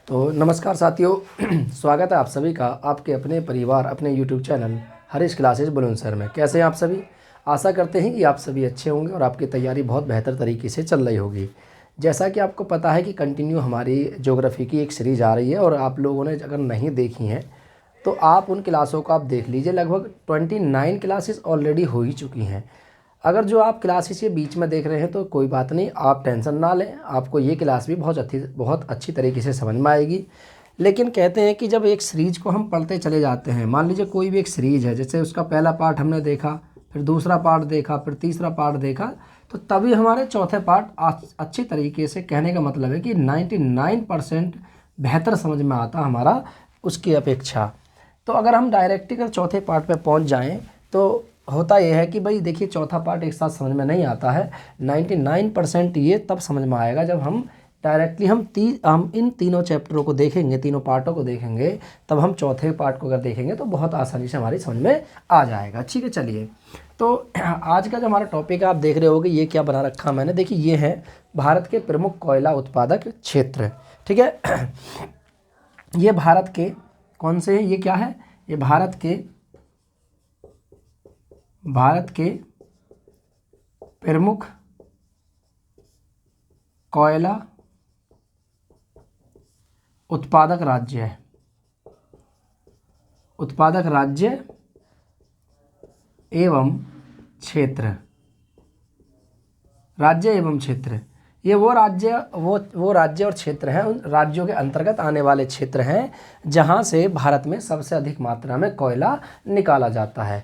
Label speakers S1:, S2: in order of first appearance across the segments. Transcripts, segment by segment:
S1: तो नमस्कार साथियों, स्वागत है आप सभी का आपके अपने परिवार अपने YouTube channel Harish classes Bulandshahr में। कैसे हैं आप सभी? आशा करते हैं कि आप सभी अच्छे होंगे और आपकी तैयारी बहुत बेहतर तरीके से चल रही होगी। जैसा कि आपको पता है कि कंटिन्यू हमारी ज्योग्राफी की एक सीरीज़ आ रही है और आप लोगों ने अगर नहीं देखी हैं तो आप उन क्लासों को आप देख लीजिए। लगभग 29 क्लासेस ऑलरेडी हो ही चुकी हैं। अगर जो आप क्लासेस ये बीच में देख रहे हैं तो कोई बात नहीं, आप टेंशन ना लें, आपको ये क्लास भी बहुत अच्छी तरीके से समझ में आएगी। लेकिन कहते हैं कि जब एक सीरीज़ को हम पढ़ते चले जाते हैं, मान लीजिए कोई भी एक सीरीज़ है, जैसे उसका पहला पार्ट हमने देखा, फिर दूसरा पार्ट देखा, फिर तीसरा पार्ट देखा, तो तभी हमारे चौथे पार्ट अच्छी तरीके से, कहने का मतलब है कि 99% बेहतर समझ में आता हमारा उसकी अपेक्षा। तो अगर हम डायरेक्ट अगर चौथे पार्ट पे पहुंच जाएं तो होता यह है कि भाई देखिए, चौथा पार्ट एक साथ समझ में नहीं आता है। 99% ये तब समझ में आएगा जब हम डायरेक्टली हम इन तीनों चैप्टरों को देखेंगे, तीनों पार्टों को देखेंगे, तब हम चौथे पार्ट को अगर देखेंगे तो बहुत आसानी से हमारी समझ में आ जाएगा। ठीक है, चलिए। तो आज का जो हमारा टॉपिक है, आप देख रहे होगे ये क्या बना रखा मैंने। देखिए, ये है भारत के प्रमुख कोयला उत्पादक क्षेत्र। ठीक है, ये भारत के कौन से हैं? ये क्या है? ये भारत के प्रमुख कोयला उत्पादक राज्य है। उत्पादक राज्य एवं क्षेत्र। राज्य एवं क्षेत्र, ये वो राज्य और क्षेत्र हैं, उन राज्यों के अंतर्गत आने वाले क्षेत्र हैं जहां से भारत में सबसे अधिक मात्रा में कोयला निकाला जाता है।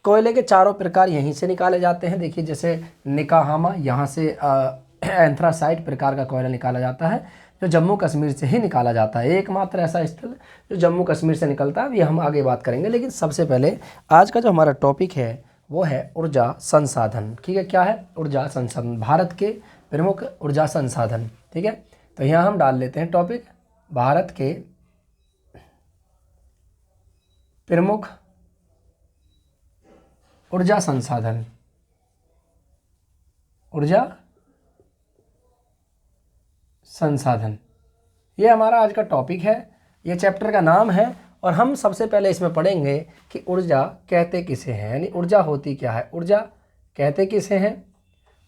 S1: कोयले के चारों प्रकार यहीं से निकाले जाते हैं। देखिए, जैसे निकाहामा, यहाँ से एंथ्रासाइट प्रकार का कोयला निकाला जाता है, जो जम्मू कश्मीर से ही निकाला जाता है। एकमात्र ऐसा स्थल जो जम्मू कश्मीर से निकलता है, ये हम आगे बात करेंगे। लेकिन सबसे पहले आज का जो हमारा टॉपिक है वो है ऊर्जा संसाधन। ठीक है, क्या है? ऊर्जा संसाधन, भारत के प्रमुख ऊर्जा संसाधन। ठीक है, तो यहाँ हम डाल लेते हैं टॉपिक, भारत के प्रमुख ऊर्जा संसाधन। ऊर्जा संसाधन, ये हमारा आज का टॉपिक है, ये चैप्टर का नाम है। और हम सबसे पहले इसमें पढ़ेंगे कि ऊर्जा कहते किसे हैं, यानी ऊर्जा होती क्या है, ऊर्जा कहते किसे हैं,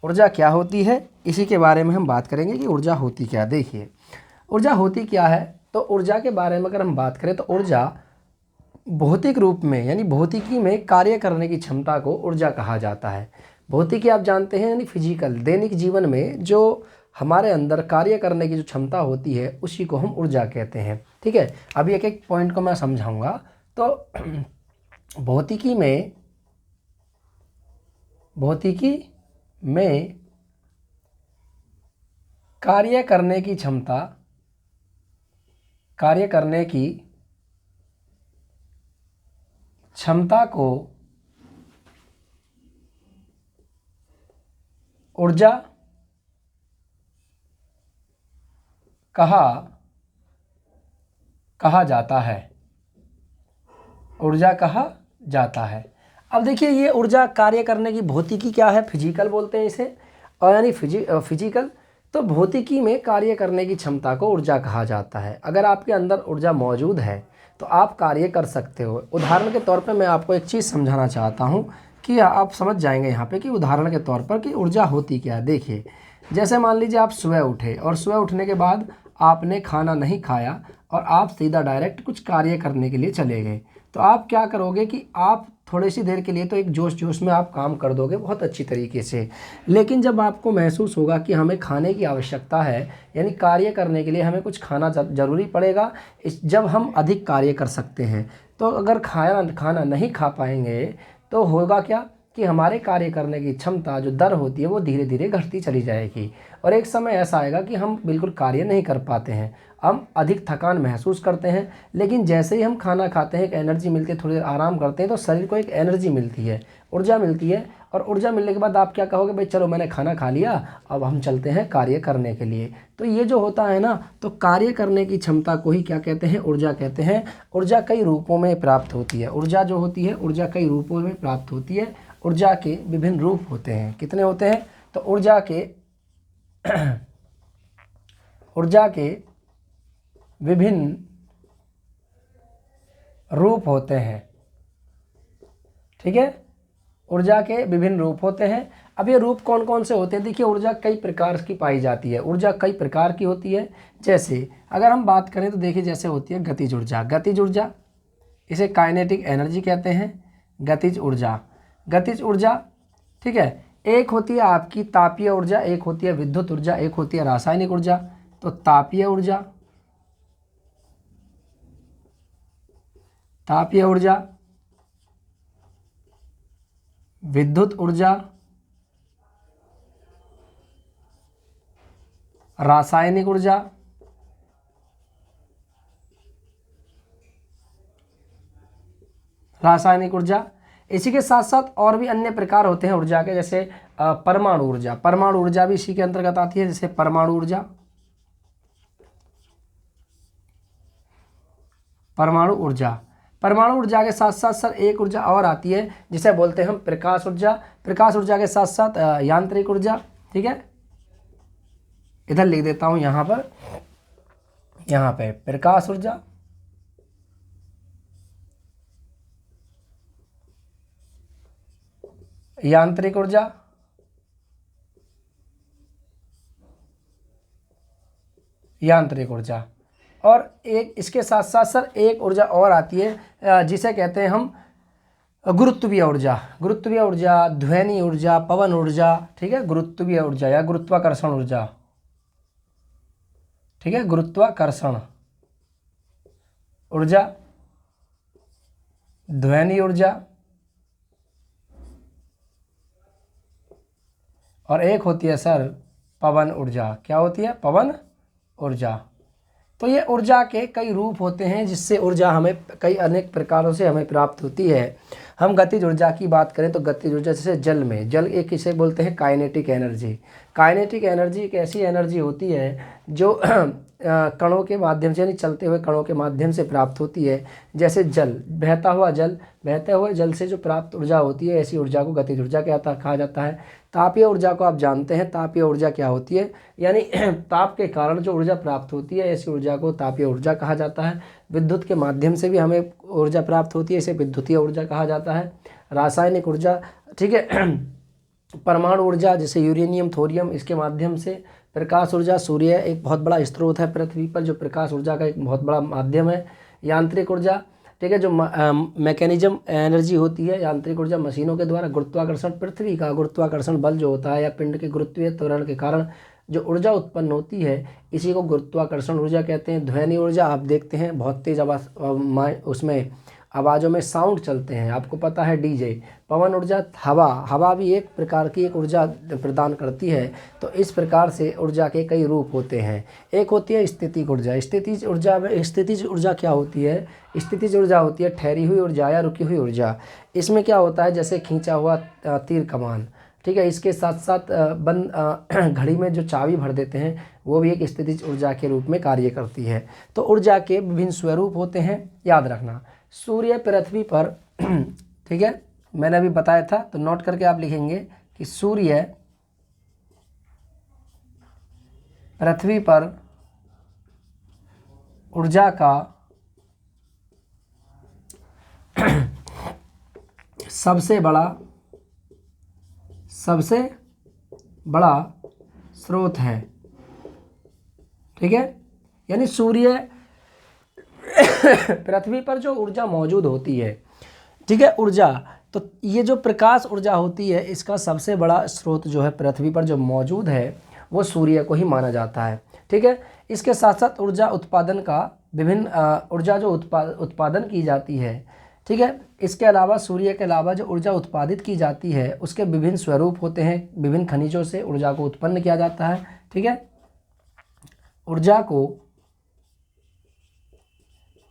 S1: ऊर्जा क्या होती है, इसी के बारे में हम बात करेंगे कि ऊर्जा होती क्या। देखिए, ऊर्जा होती क्या है, तो ऊर्जा के बारे में अगर हम बात करें तो ऊर्जा भौतिक रूप में, यानी भौतिकी में कार्य करने की क्षमता को ऊर्जा कहा जाता है। भौतिकी आप जानते हैं, यानी फिजिकल, दैनिक जीवन में जो हमारे अंदर कार्य करने की जो क्षमता होती है उसी को हम ऊर्जा कहते हैं। ठीक है, अभी एक एक पॉइंट को मैं समझाऊंगा। तो भौतिकी में कार्य करने की क्षमता, कार्य करने की क्षमता को ऊर्जा कहा जाता है। ऊर्जा कहा जाता है। अब देखिए, ये ऊर्जा कार्य करने की भौतिकी क्या है? फिजिकल बोलते हैं इसे, और यानी फिजिकल। तो भौतिकी में कार्य करने की क्षमता को ऊर्जा कहा जाता है। अगर आपके अंदर ऊर्जा मौजूद है तो आप कार्य कर सकते हो। उदाहरण के तौर पे मैं आपको एक चीज़ समझाना चाहता हूँ कि आप समझ जाएंगे यहाँ पे कि उदाहरण के तौर पर कि ऊर्जा होती क्या है। देखिए, जैसे मान लीजिए आप सुबह उठे और सुबह उठने के बाद आपने खाना नहीं खाया और आप सीधा डायरेक्ट कुछ कार्य करने के लिए चले गए, तो आप क्या करोगे कि आप थोड़ी सी देर के लिए तो एक जोश में आप काम कर दोगे बहुत अच्छी तरीके से। लेकिन जब आपको महसूस होगा कि हमें खाने की आवश्यकता है, यानी कार्य करने के लिए हमें कुछ खाना ज़रूरी पड़ेगा, जब हम अधिक कार्य कर सकते हैं, तो अगर खाना नहीं खा पाएंगे तो होगा क्या कि हमारे कार्य करने की क्षमता, जो दर होती है, वो धीरे धीरे घटती चली जाएगी और एक समय ऐसा आएगा कि हम बिल्कुल कार्य नहीं कर पाते हैं, हम अधिक थकान महसूस करते हैं। लेकिन जैसे ही हम खाना खाते हैं, एक एनर्जी मिलती है, थोड़ी देर आराम करते हैं, तो शरीर को एक एनर्जी मिलती है, ऊर्जा मिलती है। और ऊर्जा मिलने के बाद आप क्या कहोगे? भाई चलो, मैंने खाना खा लिया, अब हम चलते हैं कार्य करने के लिए। तो ये जो होता है ना, तो कार्य करने की क्षमता को ही क्या कहते हैं? ऊर्जा कहते हैं। ऊर्जा कई रूपों में प्राप्त होती है। ऊर्जा जो होती है, ऊर्जा कई रूपों में प्राप्त होती है। ऊर्जा के विभिन्न रूप होते हैं। कितने होते हैं? तो ऊर्जा के विभिन्न रूप होते हैं। ठीक है, ऊर्जा के विभिन्न रूप होते हैं। अब ये रूप कौन कौन से होते हैं? देखिए, ऊर्जा कई प्रकार की पाई जाती है। ऊर्जा कई प्रकार की होती है। जैसे अगर हम बात करें तो देखिए, जैसे होती है गतिज ऊर्जा। गतिज ऊर्जा, इसे काइनेटिक एनर्जी कहते हैं। गतिज ऊर्जा, गतिज ऊर्जा, ठीक है। एक होती है आपकी तापीय ऊर्जा, एक होती है विद्युत ऊर्जा, एक होती है रासायनिक ऊर्जा। तो तापीय ऊर्जा, तापीय ऊर्जा, विद्युत ऊर्जा, रासायनिक ऊर्जा, रासायनिक ऊर्जा। इसी के साथ साथ और भी अन्य प्रकार होते हैं ऊर्जा के, जैसे परमाणु ऊर्जा। परमाणु ऊर्जा भी इसी के अंतर्गत आती है, जैसे परमाणु ऊर्जा, परमाणु ऊर्जा। परमाणु ऊर्जा के साथ साथ सर एक ऊर्जा और आती है जिसे बोलते हैं हम प्रकाश ऊर्जा। प्रकाश ऊर्जा के साथ साथ यांत्रिक ऊर्जा। ठीक है, इधर लिख देता हूं यहाँ पर, यहाँ पे प्रकाश ऊर्जा, यांत्रिक ऊर्जा, यांत्रिक ऊर्जा। और एक इसके साथ साथ सर एक ऊर्जा और आती है जिसे कहते हैं हम गुरुत्वीय ऊर्जा। गुरुत्वीय ऊर्जा, ध्वनि ऊर्जा, पवन ऊर्जा। ठीक है, गुरुत्वीय ऊर्जा या गुरुत्वाकर्षण ऊर्जा। ठीक है, गुरुत्वाकर्षण ऊर्जा, ध्वनि ऊर्जा, और एक होती है सर पवन ऊर्जा। क्या होती है? पवन ऊर्जा। तो ये ऊर्जा के कई रूप होते हैं जिससे ऊर्जा हमें कई अनेक प्रकारों से हमें प्राप्त होती है। हम गतिज ऊर्जा की बात करें तो गतिज ऊर्जा जैसे जल में, जल एक इसे बोलते हैं काइनेटिक एनर्जी। काइनेटिक एनर्जी एक ऐसी एनर्जी होती है जो कणों के माध्यम से, यानी चलते हुए कणों के माध्यम से प्राप्त होती है। जैसे जल, बहता हुआ जल, बहते हुए जल से जो प्राप्त ऊर्जा होती है, ऐसी ऊर्जा को गतिज ऊर्जा कहा जाता है। तापीय ऊर्जा को आप जानते हैं, तापीय ऊर्जा क्या होती है? यानी ताप के कारण जो ऊर्जा प्राप्त होती है, ऐसी ऊर्जा को तापीय ऊर्जा कहा जाता है। विद्युत के माध्यम से भी हमें ऊर्जा प्राप्त होती है, इसे विद्युतीय ऊर्जा कहा जाता है। रासायनिक ऊर्जा, ठीक है, परमाणु ऊर्जा जैसे यूरेनियम, थोरियम, इसके माध्यम से। प्रकाश ऊर्जा, सूर्य एक बहुत बड़ा स्रोत है पृथ्वी पर जो प्रकाश ऊर्जा का एक बहुत बड़ा माध्यम है। यांत्रिक ऊर्जा, ठीक है, जो मैकेनिज्म एनर्जी होती है, यांत्रिक ऊर्जा मशीनों के द्वारा। गुरुत्वाकर्षण, पृथ्वी का गुरुत्वाकर्षण बल जो होता है या पिंड के गुरुत्वीय त्वरण के कारण जो ऊर्जा उत्पन्न होती है, इसी को गुरुत्वाकर्षण ऊर्जा कहते हैं। ध्वनि ऊर्जा, आप देखते हैं बहुत तेज आवाज़, उसमें आवाज़ों में साउंड चलते हैं, आपको पता है डीजे। पवन ऊर्जा, हवा, हवा भी एक प्रकार की एक ऊर्जा प्रदान करती है। तो इस प्रकार से ऊर्जा के कई रूप होते हैं। एक होती है स्थितिज ऊर्जा। स्थितिज ऊर्जा में, स्थितिज ऊर्जा क्या होती है? स्थितिज ऊर्जा होती है ठहरी हुई ऊर्जा या रुकी हुई ऊर्जा। इसमें क्या होता है? जैसे खींचा हुआ तीर कमान। ठीक है, इसके साथ साथ बंद घड़ी में जो चाबी भर देते हैं, वो भी एक स्थितिज ऊर्जा के रूप में कार्य करती है। तो ऊर्जा के विभिन्न स्वरूप होते हैं, याद रखना। सूर्य पृथ्वी पर, ठीक है, मैंने अभी बताया था, तो नोट करके आप लिखेंगे कि सूर्य पृथ्वी पर ऊर्जा का सबसे बड़ा स्रोत है। ठीक है, यानी सूर्य पृथ्वी पर जो ऊर्जा मौजूद होती है, ठीक है, ऊर्जा, तो ये जो प्रकाश ऊर्जा होती है, इसका सबसे बड़ा स्रोत जो है पृथ्वी पर जो मौजूद है, वो सूर्य को ही माना जाता है। ठीक है, इसके साथ साथ ऊर्जा उत्पादन का विभिन्न ऊर्जा जो उत्पादन की जाती है, ठीक है, इसके अलावा सूर्य के अलावा जो ऊर्जा उत्पादित की जाती है, उसके विभिन्न स्वरूप होते हैं। विभिन्न खनिजों से ऊर्जा को उत्पन्न किया जाता है। ठीक है, ऊर्जा को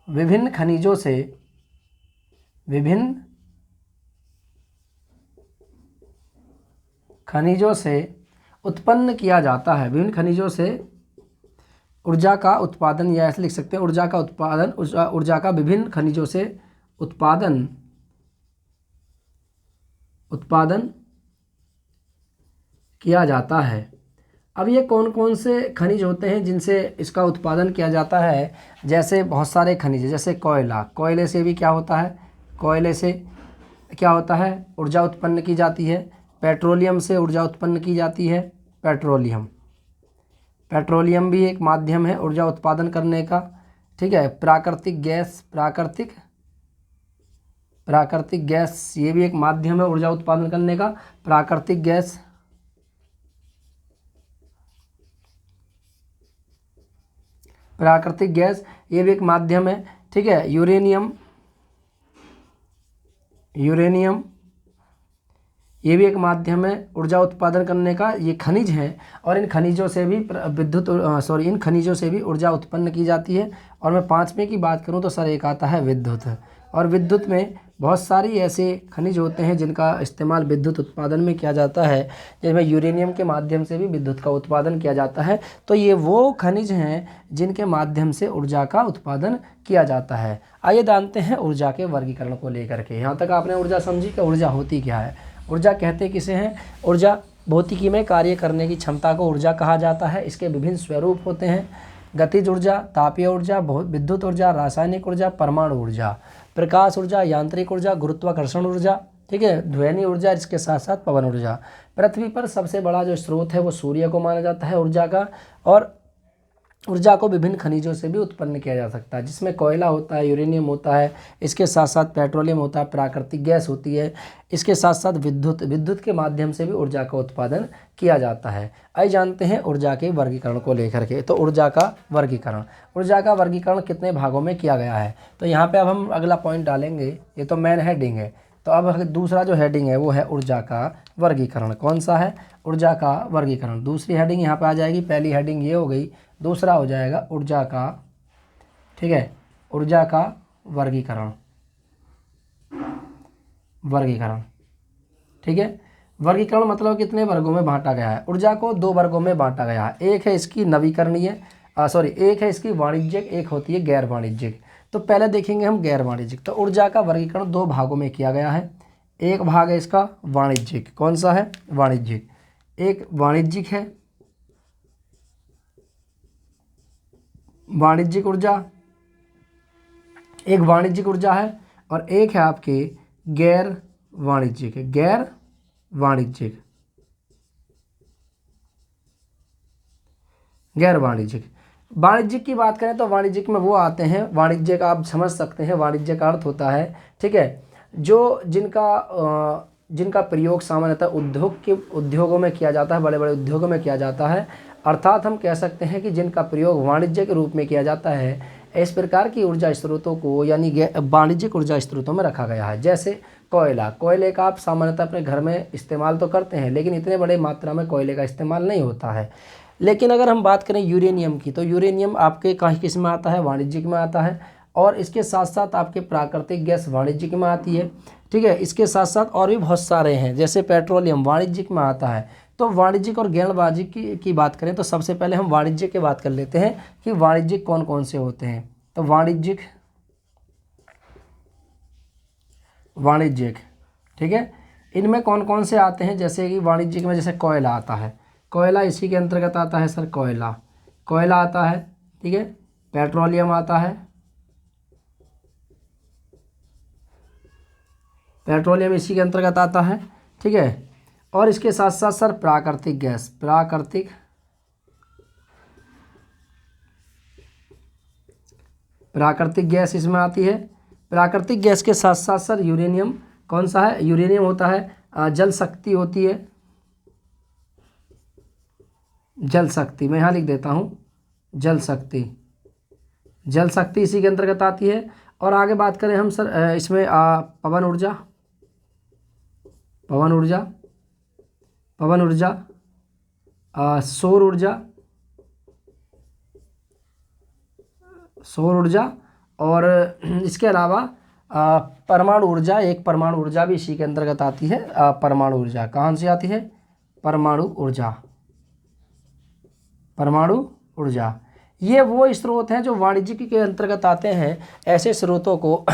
S1: विभिन्न खनिजों से उत्पन्न किया जाता है। विभिन्न खनिजों से ऊर्जा का उत्पादन, या ऐसे लिख सकते हैं, ऊर्जा का उत्पादन, ऊर्जा का विभिन्न खनिजों से उत्पादन किया जाता है। अब ये कौन कौन से खनिज होते हैं जिनसे इसका उत्पादन किया जाता है? जैसे बहुत सारे खनिज हैं, जैसे कोयला, कोयले से भी क्या होता है, कोयले से क्या होता है, ऊर्जा उत्पन्न की जाती है। पेट्रोलियम से ऊर्जा उत्पन्न की जाती है, पेट्रोलियम, पेट्रोलियम भी एक माध्यम है ऊर्जा उत्पादन करने का। ठीक है, प्राकृतिक गैस, प्राकृतिक गैस ये भी एक माध्यम है ऊर्जा उत्पादन करने का, प्राकृतिक गैस। प्राकृतिक गैस ये भी एक माध्यम है। ठीक है, यूरेनियम, यूरेनियम ये भी एक माध्यम है ऊर्जा उत्पादन करने का। ये खनिज हैं और इन खनिजों से भी इन खनिजों से भी ऊर्जा उत्पन्न की जाती है। और मैं पांचवें की बात करूं तो सर एक आता है विद्युत। और विद्युत में बहुत सारी ऐसे खनिज होते हैं जिनका इस्तेमाल विद्युत उत्पादन में किया जाता है, जिनमें यूरेनियम के माध्यम से भी विद्युत का उत्पादन किया जाता है। तो ये वो खनिज हैं जिनके माध्यम से ऊर्जा का उत्पादन किया जाता है। आइए जानते हैं ऊर्जा के वर्गीकरण को लेकर के। यहाँ तक आपने ऊर्जा समझी कि ऊर्जा होती क्या है। ऊर्जा कहते किसे हैं? ऊर्जा भौतिकी में कार्य करने की क्षमता को ऊर्जा कहा जाता है। इसके विभिन्न स्वरूप होते हैं, गतिज ऊर्जा, तापीय ऊर्जा, विद्युत ऊर्जा, रासायनिक ऊर्जा, परमाणु ऊर्जा, प्रकाश ऊर्जा, यांत्रिक ऊर्जा, गुरुत्वाकर्षण ऊर्जा, ठीक है, ध्वनि ऊर्जा, इसके साथ साथ पवन ऊर्जा। पृथ्वी पर सबसे बड़ा जो स्रोत है वो सूर्य को माना जाता है ऊर्जा का। और ऊर्जा को विभिन्न खनिजों से भी उत्पन्न किया जा सकता है, जिसमें कोयला होता है, यूरेनियम होता है, इसके साथ साथ पेट्रोलियम होता है, प्राकृतिक गैस होती है, इसके साथ साथ विद्युत के माध्यम से भी ऊर्जा का उत्पादन किया जाता है। आइए जानते हैं ऊर्जा के वर्गीकरण को लेकर के। तो ऊर्जा का वर्गीकरण कितने भागों में किया गया है? तो यहाँ पे अब हम अगला पॉइंट डालेंगे। ये तो मेन हेडिंग है, तो अब दूसरा जो हेडिंग है वो है ऊर्जा का वर्गीकरण। कौन सा है? ऊर्जा का वर्गीकरण। दूसरी हेडिंग यहाँ पे आ जाएगी। पहली हेडिंग ये हो गई, दूसरा हो जाएगा ऊर्जा का, ठीक है, ऊर्जा का वर्गीकरण। ठीक है, वर्गीकरण मतलब कितने वर्गों में बांटा गया है? ऊर्जा को दो वर्गों में बांटा गया है। एक है इसकी नवीकरणीय, एक है इसकी वाणिज्यिक, एक होती है गैर वाणिज्यिक। तो पहले देखेंगे हम गैर वाणिज्यिक। तो ऊर्जा का वर्गीकरण दो भागों में किया गया है। एक भाग है इसका वाणिज्यिक। कौन सा है? वाणिज्यिक। एक वाणिज्यिक है, वाणिज्यिक ऊर्जा, एक वाणिज्यिक ऊर्जा है, और एक है आपके गैर वाणिज्यिक। वाणिज्यिक की बात करें तो वाणिज्यिक में वो आते हैं, वाणिज्यिक आप समझ सकते हैं, वाणिज्य का अर्थ होता है, ठीक है, जो जिनका प्रयोग सामान्यतः उद्योगों में किया जाता है, बड़े बड़े उद्योगों में किया जाता है। अर्थात हम कह सकते हैं कि जिनका प्रयोग वाणिज्य के रूप में किया जाता है। इस प्रकार की ऊर्जा स्रोतों को यानी वाणिज्यिक ऊर्जा स्रोतों में रखा गया है। जैसे कोयले का आप सामान्यतः अपने घर में इस्तेमाल तो करते हैं, लेकिन इतने बड़े मात्रा में कोयले का इस्तेमाल नहीं होता है। लेकिन अगर हम बात करें यूरेनियम की, तो यूरेनियम आपके किस में आता है? वाणिज्यिक में आता है। और इसके साथ साथ आपके प्राकृतिक गैस वाणिज्यिक में आती है, ठीक है। इसके साथ साथ और भी बहुत सारे हैं, जैसे पेट्रोलियम वाणिज्यिक में आता है। तो वाणिज्यिक और गैर वाणिज्यिक की बात करें तो सबसे पहले हम वाणिज्यिक की बात कर लेते हैं कि वाणिज्यिक कौन कौन से होते हैं। तो वाणिज्यिक, ठीक है, इनमें कौन कौन से आते हैं? जैसे कि वाणिज्यिक में जैसे कोयला आता है, कोयला इसी के अंतर्गत आता है सर, कोयला आता है, ठीक है। पेट्रोलियम आता है, पेट्रोलियम इसी के अंतर्गत आता है, ठीक है। और इसके साथ साथ सर प्राकृतिक गैस इसमें आती है। प्राकृतिक गैस के साथ साथ सर यूरेनियम, कौन सा है? यूरेनियम होता है, जल शक्ति होती है, जल शक्ति, मैं यहाँ लिख देता हूँ, जल शक्ति इसी के अंतर्गत आती है। और आगे बात करें हम सर इसमें पवन ऊर्जा, सौर ऊर्जा, और इसके अलावा परमाणु ऊर्जा, एक परमाणु ऊर्जा भी इसी के अंतर्गत आती है। परमाणु ऊर्जा कहाँ से आती है? परमाणु ऊर्जा। ये वो स्रोत हैं जो वाणिज्यिक के अंतर्गत आते हैं। ऐसे स्रोतों को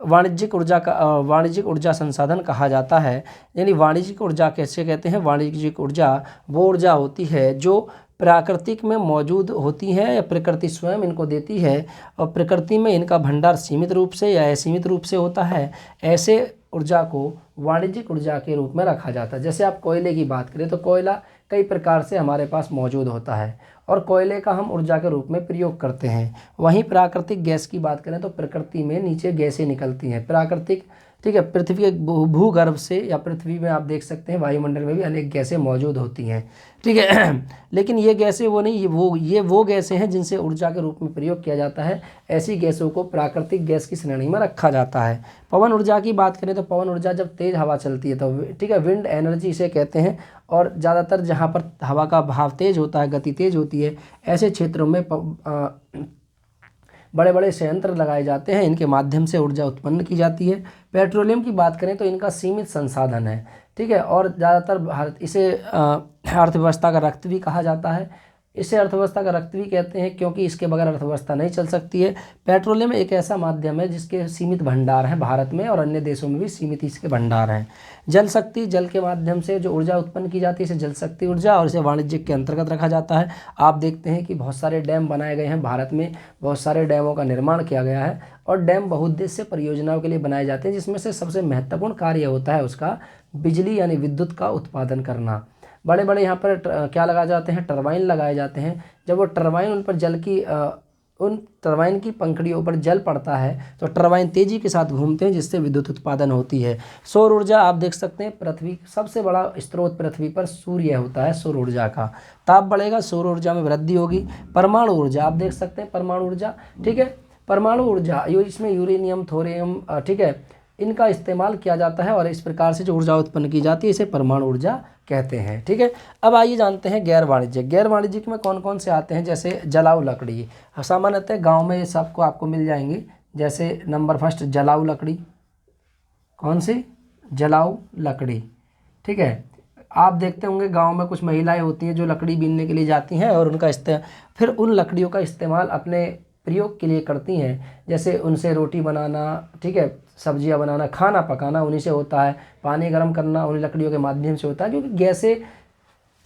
S1: वाणिज्यिक ऊर्जा का वाणिज्यिक ऊर्जा संसाधन कहा जाता है। यानी वाणिज्यिक ऊर्जा कैसे कहते हैं? वाणिज्यिक ऊर्जा वो ऊर्जा होती है जो प्राकृतिक में मौजूद होती है या प्रकृति स्वयं इनको देती है, और प्रकृति में इनका भंडार सीमित रूप से या असीमित रूप से होता है। ऐसे ऊर्जा को वाणिज्यिक ऊर्जा के रूप में रखा जाता है। जैसे आप कोयले की बात करें तो कोयला कई प्रकार से हमारे पास मौजूद होता है और कोयले का हम ऊर्जा के रूप में प्रयोग करते हैं। वहीं प्राकृतिक गैस की बात करें तो प्रकृति में नीचे गैसें निकलती हैं प्राकृतिक, ठीक है, पृथ्वी के भूगर्भ से या पृथ्वी में आप देख सकते हैं वायुमंडल में भी अनेक गैसें मौजूद होती हैं, ठीक है। लेकिन ये गैसें वो नहीं, ये वो गैसें हैं जिनसे ऊर्जा के रूप में प्रयोग किया जाता है। ऐसी गैसों को प्राकृतिक गैस की श्रेणी में रखा जाता है। पवन ऊर्जा की बात करें तो पवन ऊर्जा जब तेज़ हवा चलती है तो, ठीक है, विंड एनर्जी इसे कहते हैं। और ज़्यादातर जहाँ पर हवा का बहाव तेज़ होता है, गति तेज़ होती है, ऐसे क्षेत्रों में बड़े बड़े संयंत्र लगाए जाते हैं। इनके माध्यम से ऊर्जा उत्पन्न की जाती है। पेट्रोलियम की बात करें तो इनका सीमित संसाधन है, ठीक है, और ज़्यादातर भारत इसे अर्थव्यवस्था का रक्त भी कहा जाता है। इसे अर्थव्यवस्था का रक्त भी कहते हैं क्योंकि इसके बगैर अर्थव्यवस्था नहीं चल सकती है। पेट्रोलियम एक ऐसा माध्यम है जिसके सीमित भंडार हैं भारत में, और अन्य देशों में भी सीमित इसके भंडार हैं। जल शक्ति, जल के माध्यम से जो ऊर्जा उत्पन्न की जाती है इसे जल शक्ति ऊर्जा, और इसे वाणिज्यिक के अंतर्गत रखा जाता है। आप देखते हैं कि बहुत सारे डैम बनाए गए हैं भारत में, बहुत सारे डैमों का निर्माण किया गया है, और डैम बहुउद्देश्य परियोजनाओं के लिए बनाए जाते हैं, जिसमें से सबसे महत्वपूर्ण कार्य होता है उसका बिजली यानी विद्युत का उत्पादन करना। बड़े बड़े यहाँ पर क्या लगाए जाते हैं? टरबाइन लगाए जाते हैं। जब वो टरबाइन उन पर उन टरबाइन की पंखुड़ियों पर जल पड़ता है तो टरबाइन तेज़ी के साथ घूमते हैं, जिससे विद्युत उत्पादन होती है। सौर ऊर्जा आप देख सकते हैं, पृथ्वी सबसे बड़ा स्रोत पृथ्वी पर सूर्य होता है। सौर ऊर्जा का ताप बढ़ेगा, सौर ऊर्जा में वृद्धि होगी। परमाणु ऊर्जा आप देख सकते हैं, परमाणु ऊर्जा, ठीक है, परमाणु ऊर्जा इसमें यूरेनियम, थोरियम, ठीक है, इनका इस्तेमाल किया जाता है, और इस प्रकार से जो ऊर्जा उत्पन्न की जाती है इसे परमाणु ऊर्जा कहते हैं, ठीक है। अब आइए जानते हैं गैर वाणिज्यिक। गैर वाणिज्यिक में कौन कौन से आते हैं? जैसे जलाऊ लकड़ी, सामान्यतः गांव में ये सबको आपको मिल जाएंगी। जैसे नंबर फर्स्ट जलाऊ लकड़ी, कौन सी? जलाऊ लकड़ी, ठीक है। आप देखते होंगे गांव में कुछ महिलाएं होती हैं जो लकड़ी बीनने के लिए जाती हैं और उनका फिर उन लकड़ियों का इस्तेमाल अपने प्रयोग के लिए करती हैं। जैसे उनसे रोटी बनाना, ठीक है, सब्जियां बनाना, खाना पकाना उन्हीं से होता है। पानी गर्म करना उन लकड़ियों के माध्यम से होता है, क्योंकि गैसें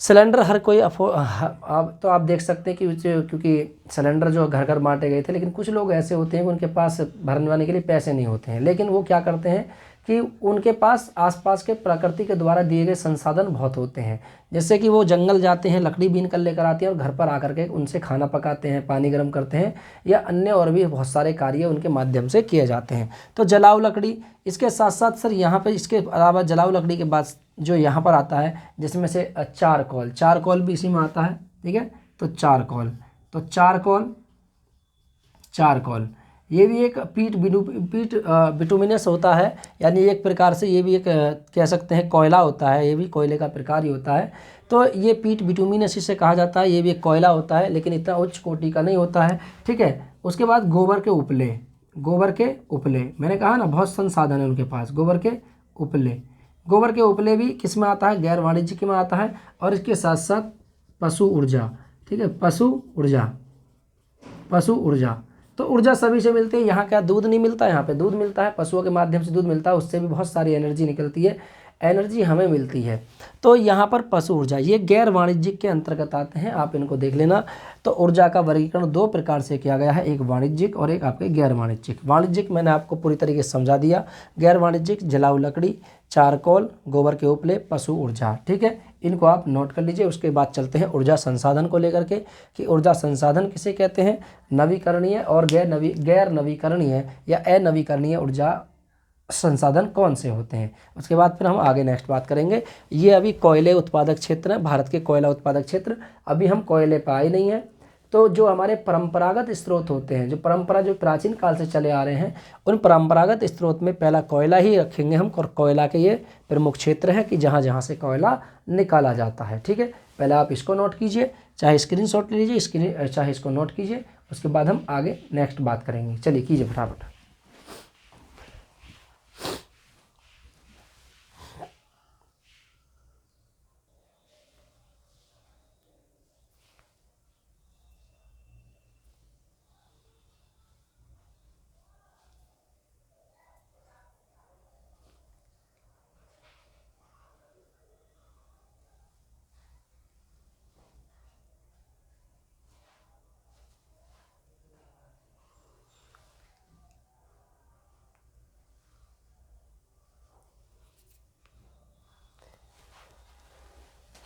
S1: सिलेंडर हर कोई आप तो आप देख सकते हैं कि क्योंकि सिलेंडर जो घर घर बांटे गए थे, लेकिन कुछ लोग ऐसे होते हैं कि उनके पास भरने के लिए पैसे नहीं होते हैं, लेकिन वो क्या करते हैं कि उनके पास आसपास के प्रकृति के द्वारा दिए गए संसाधन बहुत होते हैं। जैसे कि वो जंगल जाते हैं, लकड़ी बीन कर लेकर आते हैं और घर पर आकर के उनसे खाना पकाते हैं, पानी गर्म करते हैं, या अन्य और भी बहुत सारे कार्य उनके माध्यम से किए जाते हैं। तो जलाऊ लकड़ी, इसके साथ साथ सर यहाँ पर इसके अलावा जलाऊ लकड़ी के बाद जो यहाँ पर आता है जिसमें से चारकोल, चारकोल भी इसी में आता है, ठीक है। तो चारकोल ये भी एक पीट बिटुमिनस होता है, यानी एक प्रकार से ये भी एक कह सकते हैं कोयला होता है, ये भी कोयले का प्रकार ही होता है। तो ये पीट बिटुमिनस इसे कहा जाता है, ये भी एक कोयला होता है, लेकिन इतना उच्च कोटि का नहीं होता है, ठीक है। उसके बाद गोबर के उपले, मैंने कहा ना बहुत संसाधन है उनके पास। गोबर के उपले भी किस में आता है? गैर वाणिज्यिक में आता है। और इसके साथ साथ पशु ऊर्जा, ठीक है, पशु ऊर्जा। तो ऊर्जा सभी से मिलती है। यहाँ क्या दूध नहीं मिलता? यहाँ पे दूध मिलता है, पशुओं के माध्यम से दूध मिलता है, उससे भी बहुत सारी एनर्जी निकलती है, एनर्जी हमें मिलती है। तो यहाँ पर पशु ऊर्जा ये गैर वाणिज्यिक के अंतर्गत आते हैं, आप इनको देख लेना। तो ऊर्जा का वर्गीकरण दो प्रकार से किया गया है, एक वाणिज्यिक और एक आपके गैर वाणिज्यिक। वाणिज्यिक मैंने आपको पूरी तरीके से समझा दिया। गैर वाणिज्यिक जलाऊ लकड़ी, चारकोल, गोबर के उपले, पशु ऊर्जा, ठीक है, इनको आप नोट कर लीजिए। उसके बाद चलते हैं ऊर्जा संसाधन को लेकर के, कि ऊर्जा संसाधन किसे कहते हैं? नवीकरणीय और गैर नवीकरणीय या अनवीकरणीय ऊर्जा संसाधन कौन से होते हैं। उसके बाद फिर हम आगे नेक्स्ट बात करेंगे। ये अभी कोयले उत्पादक क्षेत्र है, भारत के कोयला उत्पादक क्षेत्र। अभी हम कोयले पर आए नहीं हैं। तो जो हमारे परंपरागत स्रोत होते हैं, जो प्राचीन काल से चले आ रहे हैं, उन परंपरागत स्रोत में पहला कोयला ही रखेंगे हम। और कोयला के ये प्रमुख क्षेत्र है कि जहाँ जहाँ से कोयला निकाला जाता है, ठीक है। पहले आप इसको नोट कीजिए, चाहे स्क्रीनशॉट ले लीजिए, चाहे इसको नोट कीजिए। उसके बाद हम आगे नेक्स्ट बात करेंगे। चलिए कीजिए फटाफट।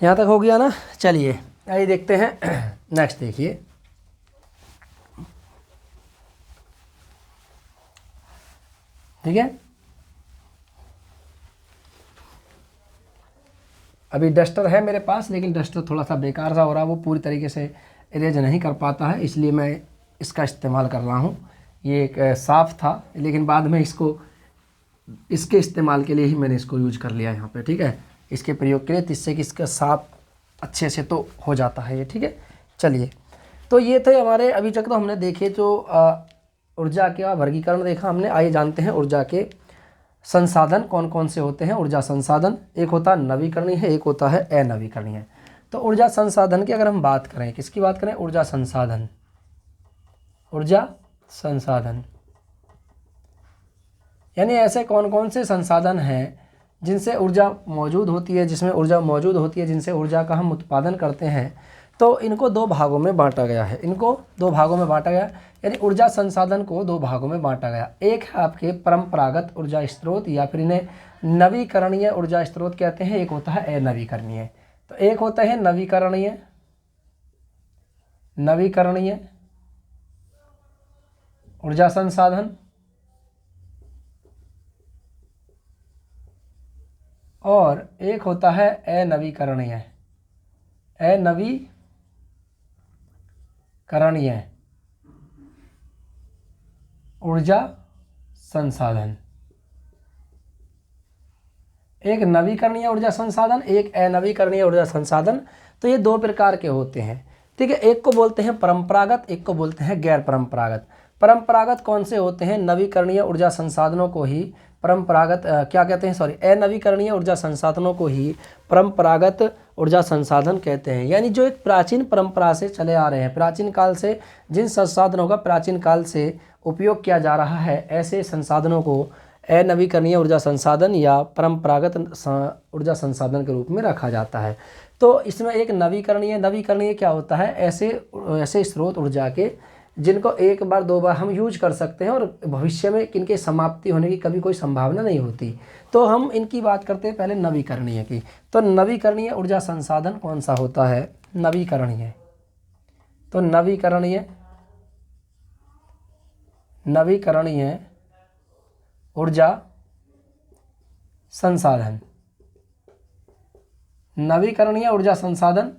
S1: यहाँ तक हो गया ना। चलिए आइए देखते हैं नेक्स्ट। देखिए ठीक है, अभी डस्टर है मेरे पास, लेकिन डस्टर थोड़ा सा बेकार सा हो रहा है, वो पूरी तरीके से इरेज नहीं कर पाता है, इसलिए मैं इसका इस्तेमाल कर रहा हूँ। ये एक साफ़ था, लेकिन बाद में इसके इस्तेमाल के लिए ही मैंने इसको यूज कर लिया यहाँ पे, ठीक है, इसके प्रयोग के लिए, जिससे कि इसका साफ अच्छे से तो हो जाता है ये, ठीक है। चलिए, तो ये थे हमारे, अभी तक तो हमने देखे जो ऊर्जा का वर्गीकरण देखा हमने। आइए जानते हैं ऊर्जा के संसाधन कौन कौन से होते हैं। ऊर्जा संसाधन, एक होता है नवीकरणीय है, एक होता है अनवीकरणीय। तो ऊर्जा संसाधन की अगर हम बात करें, किसकी बात करें, ऊर्जा संसाधन, ऊर्जा संसाधन यानी ऐसे कौन कौन से संसाधन हैं जिनसे ऊर्जा मौजूद होती है, जिसमें ऊर्जा मौजूद होती है, जिनसे ऊर्जा का हम उत्पादन करते हैं। तो इनको दो भागों में बांटा गया है, इनको दो भागों में बांटा गया, यानी ऊर्जा संसाधन को दो भागों में बांटा गया। एक है आपके परंपरागत ऊर्जा स्रोत, या फिर इन्हें नवीकरणीय ऊर्जा स्रोत कहते हैं। एक होता है अनवीकरणीय। तो एक होता है नवीकरणीय, नवीकरणीय ऊर्जा संसाधन, और एक होता है अनवीकरणीय, अनवीकरणीय ऊर्जा संसाधन। एक नवीकरणीय ऊर्जा संसाधन, एक अनवीकरणीय ऊर्जा संसाधन। तो ये दो प्रकार के होते हैं, ठीक है। एक को बोलते हैं परंपरागत, एक को बोलते हैं गैर परंपरागत। परंपरागत कौन से होते हैं, नवीकरणीय ऊर्जा संसाधनों को ही परंपरागत क्या कहते हैं, सॉरी, अनवीकरणीय ऊर्जा संसाधनों को ही परंपरागत ऊर्जा संसाधन कहते हैं। यानी जो एक प्राचीन परंपरा से चले आ रहे हैं, प्राचीन काल से जिन संसाधनों का प्राचीन काल से उपयोग किया जा रहा है, ऐसे संसाधनों को अनवीकरणीय ऊर्जा संसाधन या परंपरागत ऊर्जा संसाधन के रूप में रखा जाता है। तो इसमें एक नवीकरणीय क्या होता है, ऐसे स्रोत ऊर्जा के जिनको एक बार दो बार हम यूज कर सकते हैं और भविष्य में इनके समाप्ति होने की कभी कोई संभावना नहीं होती। तो हम इनकी बात करते हैं पहले नवीकरणीय की। तो नवीकरणीय ऊर्जा संसाधन कौन सा होता है, नवीकरणीय। तो नवीकरणीय ऊर्जा संसाधन, नवीकरणीय ऊर्जा संसाधन,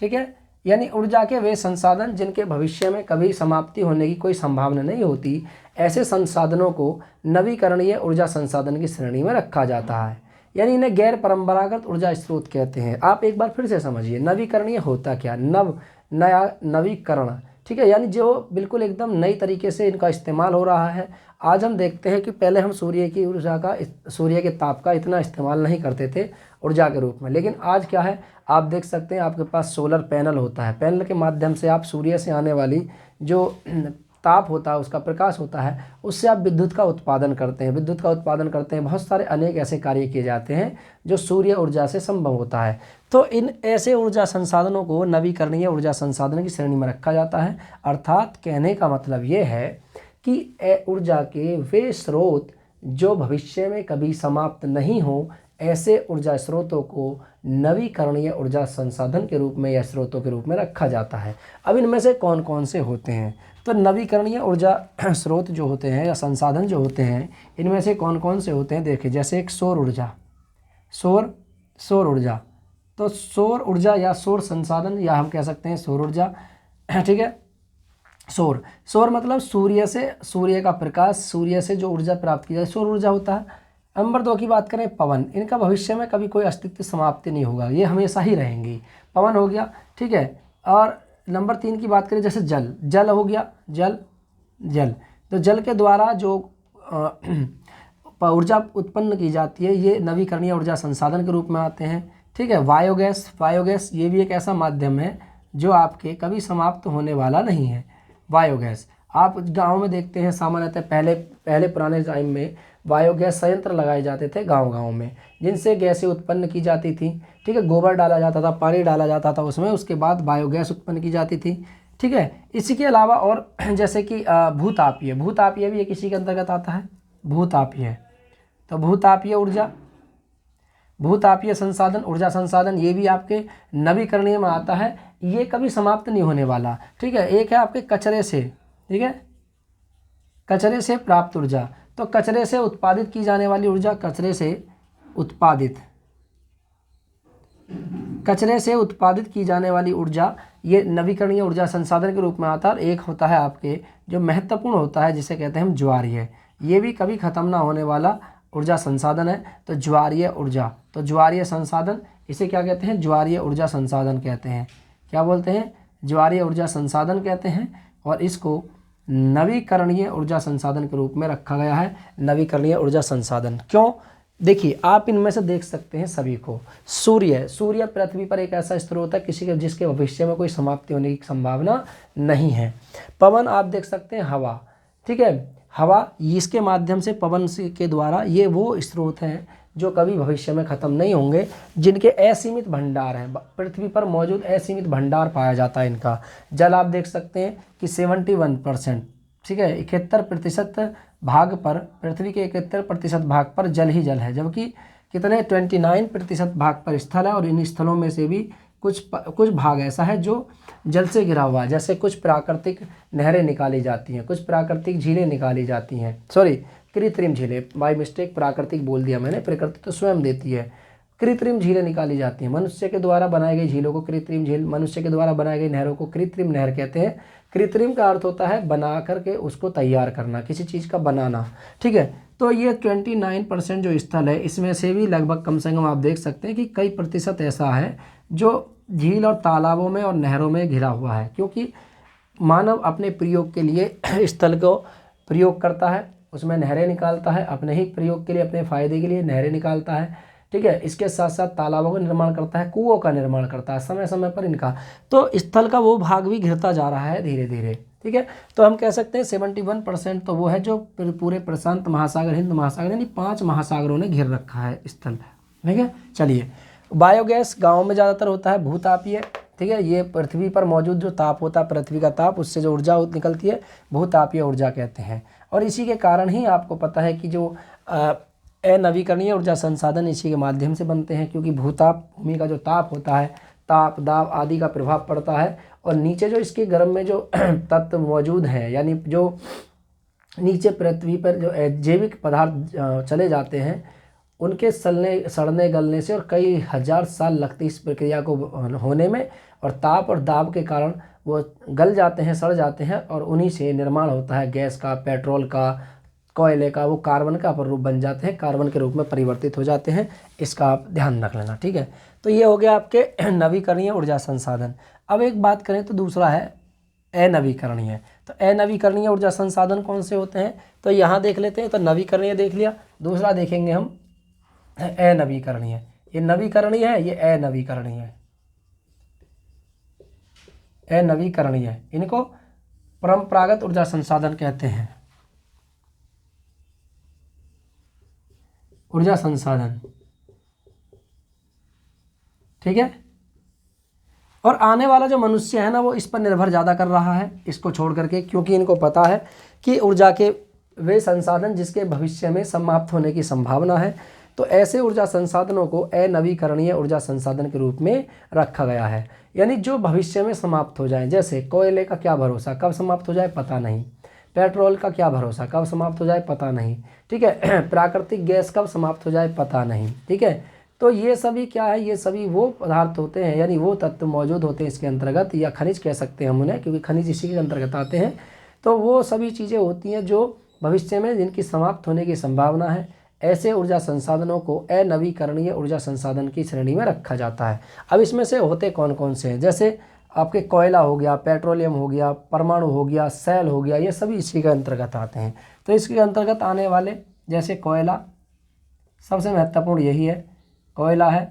S1: ठीक है। यानी ऊर्जा के वे संसाधन जिनके भविष्य में कभी समाप्ति होने की कोई संभावना नहीं होती, ऐसे संसाधनों को नवीकरणीय ऊर्जा संसाधन की श्रेणी में रखा जाता है। यानी इन्हें गैर परंपरागत ऊर्जा स्रोत कहते हैं। आप एक बार फिर से समझिए, नवीकरणीय होता क्या, नया नवीकरण, ठीक है, यानी जो बिल्कुल एकदम नई तरीके से इनका इस्तेमाल हो रहा है। आज हम देखते हैं कि पहले हम सूर्य की ऊर्जा का, सूर्य के ताप का इतना इस्तेमाल नहीं करते थे ऊर्जा के रूप में, लेकिन आज क्या है, आप देख सकते हैं आपके पास सोलर पैनल होता है। पैनल के माध्यम से आप सूर्य से आने वाली जो ताप होता है, उसका प्रकाश होता है, उससे आप विद्युत का उत्पादन करते हैं, बहुत सारे अनेक ऐसे कार्य किए जाते हैं जो सूर्य ऊर्जा से संभव होता है। तो इन ऐसे ऊर्जा संसाधनों को नवीकरणीय ऊर्जा संसाधन की श्रेणी में रखा जाता है। अर्थात कहने का मतलब ये है कि ऊर्जा के वे स्रोत जो भविष्य में कभी समाप्त नहीं हो, ऐसे ऊर्जा स्रोतों को नवीकरणीय ऊर्जा संसाधन के रूप में या स्रोतों के रूप में रखा जाता है। अब इनमें से कौन कौन से होते हैं, तो नवीकरणीय ऊर्जा स्रोत जो होते हैं या संसाधन जो होते हैं, इनमें से कौन कौन से होते हैं। देखिए, जैसे एक सौर ऊर्जा, सौर ऊर्जा, तो सौर ऊर्जा या सौर संसाधन, या हम कह सकते हैं सौर ऊर्जा, ठीक है। सौर मतलब सूर्य का प्रकाश, सूर्य से जो ऊर्जा प्राप्त की जाए, सौर ऊर्जा होता है। नंबर 2 की बात करें, पवन, इनका भविष्य में कभी कोई अस्तित्व समाप्ति नहीं होगा, ये हमेशा ही रहेंगी, पवन हो गया, ठीक है। और नंबर 3 की बात करें, जैसे जल हो गया, जल, तो जल के द्वारा जो ऊर्जा उत्पन्न की जाती है, ये नवीकरणीय ऊर्जा संसाधन के रूप में आते हैं, ठीक है। बायोगैस ये भी एक ऐसा माध्यम है जो आपके कभी समाप्त होने वाला नहीं है। बायोगैस आप गाँव में देखते हैं, सामान्यतः पहले पुराने टाइम में बायोगैस संयंत्र लगाए जाते थे गांव में, जिनसे गैसें उत्पन्न की जाती थी, ठीक है। गोबर डाला जाता था, पानी डाला जाता था उसमें, उसके बाद बायोगैस उत्पन्न की जाती थी, ठीक है। इसी के अलावा और जैसे कि भूतापीय भी एक इसी के अंतर्गत आता है, भूतापीय। तो भूतापीय ऊर्जा, भूतापीय संसाधन, ऊर्जा संसाधन, ये भी आपके नवीकरणीय में आता है, ये कभी समाप्त नहीं होने वाला। ठीक है, एक है आपके कचरे से, ठीक है, कचरे से प्राप्त ऊर्जा, तो कचरे से उत्पादित की जाने वाली ऊर्जा, कचरे से उत्पादित की जाने वाली ऊर्जा, ये नवीकरणीय ऊर्जा संसाधन के रूप में आता है। और एक होता है आपके जो महत्वपूर्ण होता है जिसे कहते हैं हम ज्वारीय, ये भी कभी खत्म ना होने वाला ऊर्जा संसाधन है। तो ज्वारीय ऊर्जा, तो ज्वारीय संसाधन, इसे क्या कहते हैं, ज्वारीय ऊर्जा संसाधन कहते हैं। क्या बोलते हैं, ज्वारीय ऊर्जा संसाधन कहते हैं। और इसको नवीकरणीय ऊर्जा संसाधन के रूप में रखा गया है, नवीकरणीय ऊर्जा संसाधन। क्यों, देखिए आप इनमें से देख सकते हैं सभी को। सूर्य पृथ्वी पर एक ऐसा स्रोत है जिसके भविष्य में कोई समाप्ति होने की संभावना नहीं है। पवन आप देख सकते हैं, हवा, ठीक है, हवा, इसके माध्यम से पवन के द्वारा, ये वो स्रोत हैं जो कभी भविष्य में ख़त्म नहीं होंगे, जिनके असीमित भंडार हैं, पृथ्वी पर मौजूद असीमित भंडार पाया जाता है इनका। जल आप देख सकते हैं कि 71%, ठीक है, 71% भाग पर, पृथ्वी के 71% भाग पर जल ही जल है, जबकि कितने 29% भाग पर स्थल है। और इन स्थलों में से भी कुछ भाग ऐसा है जो जल से घिरा हुआ है, जैसे कुछ प्राकृतिक नहरें निकाली जाती हैं, कुछ प्राकृतिक झीलें निकाली जाती हैं, कृत्रिम झीलें, बाय मिस्टेक प्राकृतिक बोल दिया मैंने, प्रकृति तो स्वयं देती है। कृत्रिम झीलें निकाली जाती हैं, मनुष्य के द्वारा बनाई गई झीलों को कृत्रिम झील, मनुष्य के द्वारा बनाई गई नहरों को कृत्रिम नहर कहते हैं। कृत्रिम का अर्थ होता है बना करके उसको तैयार करना, किसी चीज़ का बनाना, ठीक है। तो ये 29% जो स्थल है, इसमें से भी लगभग कम से कम आप देख सकते हैं कि कई प्रतिशत ऐसा है जो झील और तालाबों में और नहरों में घिरा हुआ है, क्योंकि मानव अपने प्रयोग के लिए स्थल को प्रयोग करता है, उसमें नहरें निकालता है, अपने ही प्रयोग के लिए, अपने फ़ायदे के लिए नहरें निकालता है, ठीक है। इसके साथ साथ तालाबों का निर्माण करता है, कुओं का निर्माण करता है समय समय पर इनका। तो स्थल का वो भाग भी घिरता जा रहा है धीरे धीरे, ठीक है। तो हम कह सकते हैं 71% तो वो है जो पूरे प्रशांत महासागर, हिंद महासागर, यानी 5 महासागरों ने घिर रखा है स्थल, ठीक है। चलिए, बायोगैस गाँव में ज़्यादातर होता है, भूतापीय, ठीक है, ये पृथ्वी पर मौजूद जो ताप होता है, पृथ्वी का ताप, उससे जो ऊर्जा निकलती है, भूतापीय ऊर्जा कहते हैं। और इसी के कारण ही आपको पता है कि जो अनवीकरणीय ऊर्जा संसाधन इसी के माध्यम से बनते हैं, क्योंकि भूताप, भूमि का जो ताप होता है, ताप, दाब आदि का प्रभाव पड़ता है, और नीचे जो इसके गर्भ में जो तत्व मौजूद हैं, यानी जो नीचे पृथ्वी पर जो जैविक पदार्थ चले जाते हैं, उनके सड़ने गलने से और कई हजार साल लगती इस प्रक्रिया को होने में, और ताप और दाब के कारण वो गल जाते हैं, सड़ जाते हैं, और उन्हीं से निर्माण होता है गैस का, पेट्रोल का, कोयले का, वो कार्बन का अपर रूप बन जाते हैं, कार्बन के रूप में परिवर्तित हो जाते हैं। इसका आप ध्यान रख लेना, ठीक है। तो ये हो गया आपके नवीकरणीय ऊर्जा संसाधन। अब एक बात करें तो दूसरा है अनवीकरणीय। तो अनवीकरणीय ऊर्जा संसाधन कौन से होते हैं, तो यहाँ देख लेते हैं। तो नवीकरणीय देख लिया, दूसरा देखेंगे हम अनवीकरणीय। ये नवीकरणीय है, ये अनवीकरणीय है, अनवीकरणीय, इनको परंपरागत ऊर्जा संसाधन कहते हैं, ऊर्जा संसाधन, ठीक है। और आने वाला जो मनुष्य है ना, वो इस पर निर्भर ज़्यादा कर रहा है इसको छोड़ करके, क्योंकि इनको पता है कि ऊर्जा के वे संसाधन जिसके भविष्य में समाप्त होने की संभावना है। तो ऐसे ऊर्जा संसाधनों को अनवीकरणीय ऊर्जा संसाधन के रूप में रखा गया है, यानी जो भविष्य में समाप्त हो जाए। जैसे कोयले का क्या भरोसा, कब समाप्त हो जाए पता नहीं, पेट्रोल का क्या भरोसा, कब समाप्त हो जाए पता नहीं, ठीक है। प्राकृतिक गैस कब समाप्त हो जाए पता नहीं, ठीक है। तो ये सभी क्या है, ये सभी वो पदार्थ होते हैं, यानी वो तत्व मौजूद होते हैं इसके अंतर्गत, या खनिज कह सकते हैं हम उन्हें, क्योंकि खनिज इसी के अंतर्गत आते हैं। तो वो सभी चीज़ें होती हैं जो भविष्य में जिनकी समाप्त होने की संभावना है। ऐसे ऊर्जा संसाधनों को अनवीकरणीय ऊर्जा संसाधन की श्रेणी में रखा जाता है। अब इसमें से होते कौन कौन से हैं, जैसे आपके कोयला हो गया, पेट्रोलियम हो गया, परमाणु हो गया, सेल हो गया, ये सभी इसी के अंतर्गत आते हैं। तो इसके अंतर्गत आने वाले जैसे कोयला, सबसे महत्वपूर्ण यही है, कोयला है,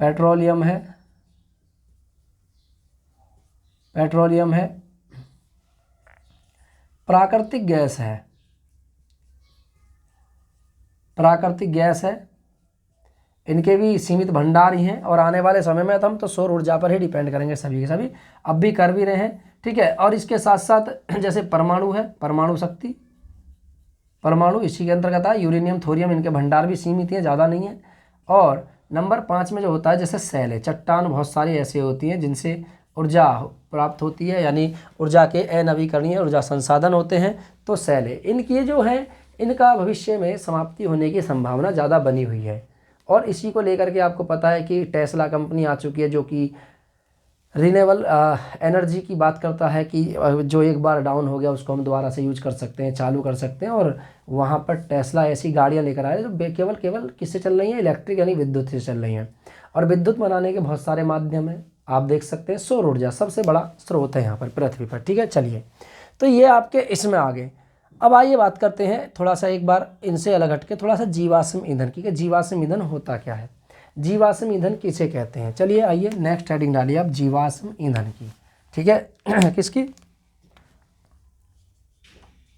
S1: पेट्रोलियम है, प्राकृतिक गैस है, इनके भी सीमित भंडार ही हैं। और आने वाले समय में तो हम तो सौर ऊर्जा पर ही डिपेंड करेंगे सभी के सभी, अब भी कर भी रहे हैं, ठीक है। और इसके साथ साथ जैसे परमाणु है, परमाणु परमाणु इसी के अंतर्गत है। यूरेनियम, थोरियम, इनके भंडार भी सीमित हैं, ज़्यादा नहीं है। और नंबर 5 में जो होता है जैसे सेल है, चट्टान बहुत सारी ऐसी होती हैं जिनसे ऊर्जा प्राप्त होती है, यानी ऊर्जा के अनवीकरणीय ऊर्जा संसाधन होते हैं, तो सेल है। इनकी जो है इनका भविष्य में समाप्ति होने की संभावना ज़्यादा बनी हुई है। और इसी को लेकर के आपको पता है कि टेस्ला कंपनी आ चुकी है जो कि रिन्यूएबल एनर्जी की बात करता है कि जो एक बार डाउन हो गया उसको हम दोबारा से यूज कर सकते हैं, चालू कर सकते हैं। और वहाँ पर टेस्ला ऐसी गाड़ियाँ लेकर आए जो केवल किससे चल रही हैं, इलेक्ट्रिक यानी विद्युत से चल रही हैं। और विद्युत बनाने के बहुत सारे माध्यम हैं, आप देख सकते हैं। सौर ऊर्जा सबसे बड़ा स्रोत है यहाँ पर पृथ्वी पर, ठीक है। चलिए, तो ये आपके इसमें आ गए। अब आइए बात करते हैं थोड़ा सा एक बार इनसे अलग हटके थोड़ा सा जीवाश्म ईंधन की, कि जीवाश्म ईंधन होता क्या है, जीवाश्म ईंधन किसे कहते हैं। चलिए आइए नेक्स्ट हेडिंग डालिए आप जीवाश्म ईंधन की, ठीक है। किसकी,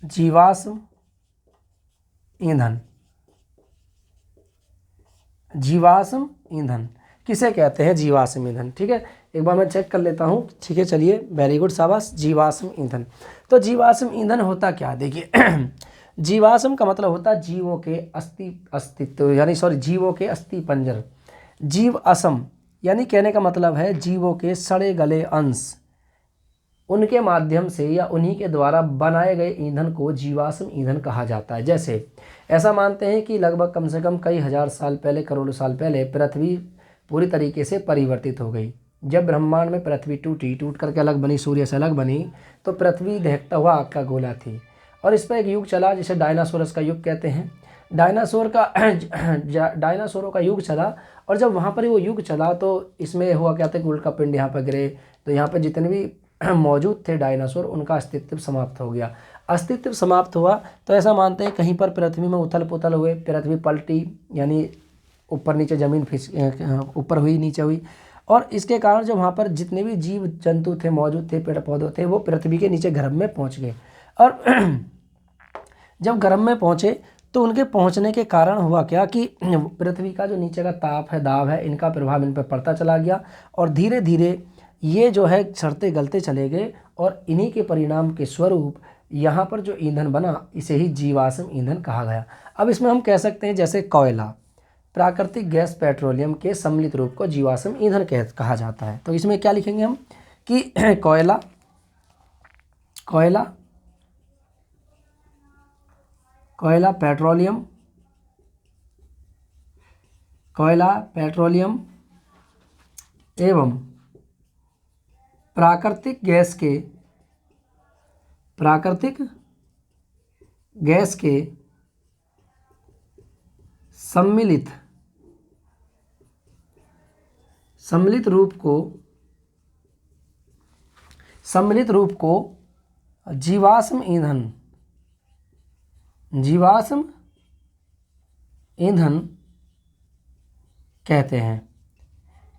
S1: जीवाश्म ईंधन। जीवाश्म ईंधन किसे कहते हैं, जीवाश्म ईंधन, ठीक है। एक बार मैं चेक कर लेता हूँ, ठीक है। चलिए, वेरी गुड, शाबाश। जीवाश्म ईंधन, तो जीवाश्म ईंधन होता क्या, देखिए जीवाश्म का मतलब होता है जीवों के अस्तित्व, यानी जीवों के अस्थि पंजर। जीव असम यानी कहने का मतलब है जीवों के सड़े गले अंश, उनके माध्यम से या उन्हीं के द्वारा बनाए गए ईंधन को जीवाश्म ईंधन कहा जाता है। जैसे ऐसा मानते हैं कि लगभग कम से कम कई हजार साल पहले, करोड़ों साल पहले पृथ्वी पूरी तरीके से परिवर्तित हो गई। जब ब्रह्मांड में पृथ्वी टूट करके अलग बनी, सूर्य से अलग बनी, तो पृथ्वी दहकता हुआ आग का गोला थी। और इस पर एक युग चला जिसे डायनासोरस का युग कहते हैं। डायनासोरों का युग चला, और जब वहाँ पर वो युग चला तो इसमें हुआ क्या था कि उल्का पिंड यहाँ पर गिरे, तो यहाँ पर जितने भी मौजूद थे डायनासोर, उनका अस्तित्व समाप्त हो गया। अस्तित्व समाप्त हुआ तो ऐसा मानते हैं कहीं पर पृथ्वी में उथल पुथल हुए, पृथ्वी पलटी, यानी ऊपर नीचे ज़मीन ऊपर हुई नीचे हुई। और इसके कारण जो वहाँ पर जितने भी जीव जंतु थे, मौजूद थे, पेड़ पौधे थे, वो पृथ्वी के नीचे गर्भ में पहुँच गए। और जब गर्भ में पहुँचे तो उनके पहुंचने के कारण हुआ क्या कि पृथ्वी का जो नीचे का ताप है, दाब है, इनका प्रभाव इन पर पड़ता चला गया, और धीरे धीरे ये जो है सड़ते गलते चले गए। और इन्हीं के परिणाम के स्वरूप यहाँ पर जो ईंधन बना, इसे ही जीवाश्म ईंधन कहा गया। अब इसमें हम कह सकते हैं जैसे कोयला, प्राकृतिक गैस, पेट्रोलियम के सम्मिलित रूप को जीवाश्म ईंधन कहा जाता है। तो इसमें क्या लिखेंगे हम कि कोयला, पेट्रोलियम एवं प्राकृतिक गैस के सम्मिलित रूप को जीवाश्म ईंधन कहते हैं।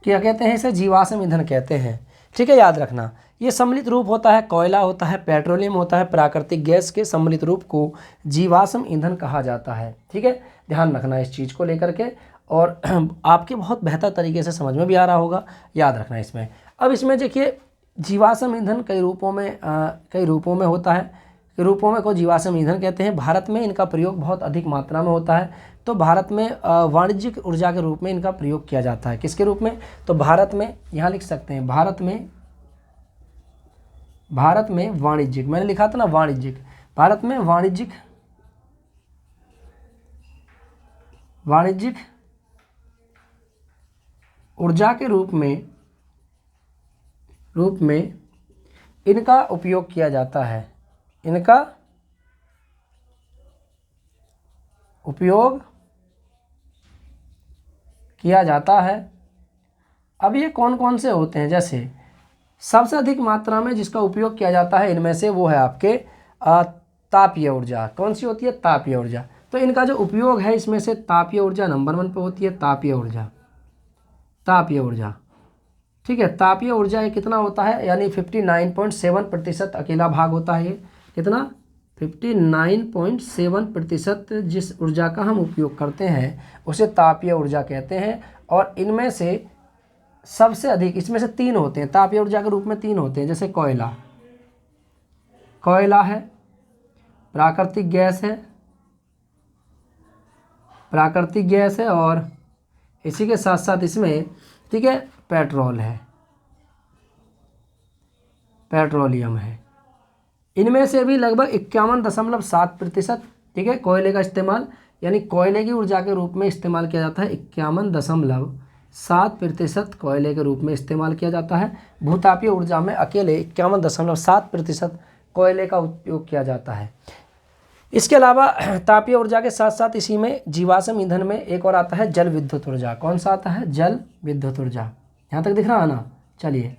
S1: क्या कहते हैं इसे, जीवाश्म ईंधन कहते हैं, ठीक है। याद रखना, ये सम्मिलित रूप होता है, कोयला होता है, पेट्रोलियम होता है, प्राकृतिक गैस के सम्मिलित रूप को जीवाश्म ईंधन कहा जाता है, ठीक है। ध्यान रखना इस चीज़ को लेकर के, और आपके बहुत बेहतर तरीके से समझ में भी आ रहा होगा, याद रखना इसमें। अब इसमें देखिए, जीवाश्म ईंधन कई रूपों में होता है, रूपों में को जीवाश्म ईंधन कहते हैं। भारत में इनका प्रयोग बहुत अधिक मात्रा में होता है। तो भारत में वाणिज्यिक ऊर्जा के रूप में इनका प्रयोग किया जाता है। किसके रूप में, तो भारत में, यहाँ लिख सकते हैं भारत में वाणिज्यिक, मैंने लिखा था ना वाणिज्यिक, भारत में वाणिज्यिक ऊर्जा के रूप में इनका उपयोग किया जाता है। इनका उपयोग किया जाता है। अब ये कौन कौन से होते हैं, जैसे सबसे अधिक मात्रा में जिसका उपयोग किया जाता है इनमें से वो है आपके तापीय ऊर्जा। कौन सी होती है, तापीय ऊर्जा। तो इनका जो उपयोग है इसमें से तापीय ऊर्जा नंबर 1 पे होती है, तापीय ऊर्जा, ठीक है। तापीय ऊर्जा ये कितना होता है, यानी 59.7% अकेला भाग होता है। ये कितना, 59.7% जिस ऊर्जा का हम उपयोग करते हैं उसे तापीय ऊर्जा कहते हैं। और इनमें से सबसे अधिक, इसमें से 3 होते हैं तापीय ऊर्जा के रूप में, 3 होते हैं, जैसे कोयला है, प्राकृतिक गैस है, प्राकृतिक गैस है और इसी के साथ साथ इसमें, ठीक है, पेट्रोल है, पेट्रोलियम है। इनमें से भी लगभग 51.7%, ठीक है, कोयले का इस्तेमाल, यानी कोयले की ऊर्जा के रूप में इस्तेमाल किया जाता है। 51.7% कोयले के रूप में इस्तेमाल किया जाता है। भूतापीय ऊर्जा में अकेले 51.7% कोयले का उपयोग किया जाता है। इसके अलावा तापीय ऊर्जा के साथ साथ इसी में जीवाश्म ईंधन में एक और आता है जल विद्युत ऊर्जा। कौन सा आता है? जल विद्युत ऊर्जा। यहाँ तक दिख रहा है ना? चलिए,